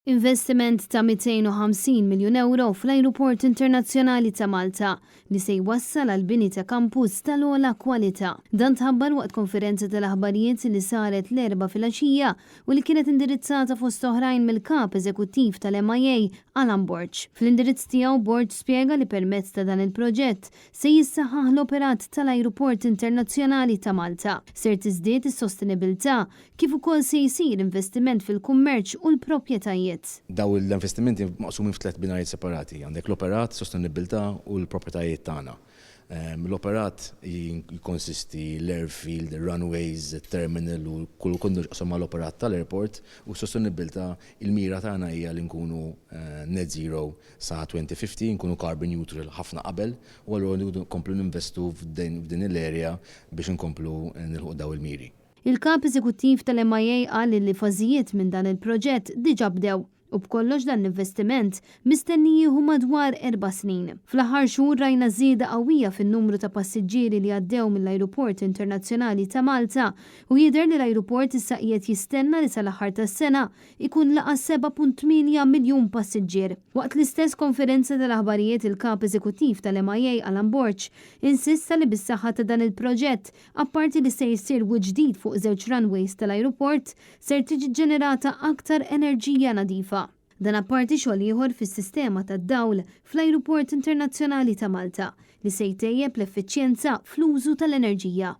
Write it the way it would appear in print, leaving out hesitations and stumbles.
Investiment ta' 250 miljun euro fl-Ajruport Internazzjonali ta' Malta li se jwassal għal bini ta' kampus tal-ogħla kwalità. Dan tħabbar waqt konferenza tal-aħbarijiet li saret l-4 filgħaxija u li kienet indirizzata fost oħrajn mill-kap eżekuttiv tal-MIA Alan Borg. Fl-indirizz tiegħu Borg spjega li permezz ta' dan il-proġett se jissaħħaħ l-operat tal-Ajruport Internazzjonali ta' Malta. Ser tiżdied is-sostenibilità kif ukoll se jsir investiment fil-kummerċ u l-proprjetajiet. Daw l-investimenti maqsumin f'tlet binarijiet separati. Għandek l-operat, sostenibilità u l-proprjetajiet tagħna. L-operat jikonsisti l-airfield, runways, terminal u kull kondu qasam l-operat tal-airport u sostenibilità il-mira tagħna hija li nkunu net zero sa 2050, nkunu carbon neutral ħafna qabel u allura nkomplu ninvestu f'din l-area biex nkomplu nilħu daw il-miri. Il-kap eżekuttiv tal-MIA qal li fażijiet minn dan il-proġett diġà bdew u b'kollox dan l-investiment mistenni jieħu madwar 4 snin. Fl-aħħar xhur rajna żieda qawwija fin-numru ta' passiġġieri li għaddew mill-Ajruport Internazzjonali ta' Malta u jidher li l-ajruport issa qiegħed jistenna li sal-aħħar tas-sena ikun laqa 7.8 miljun passiġġier. Waqt l-istess konferenza tal-aħbarijiet il-kap eżekuttiv tal-MIA Alan Borg insista li bis-saħħa ta' dan il-proġett apparti li se jsir ġdid fuq żewġ runways tal-ajruport ser tiġi ġenerata aktar enerġija nadifa. Dan apparti xogħol ieħor fis-sistema tad-dawl fl-Ajruport Internazzjonali ta' Malta li se jtejjeb l-effiċjenza fl-użu tal-enerġija.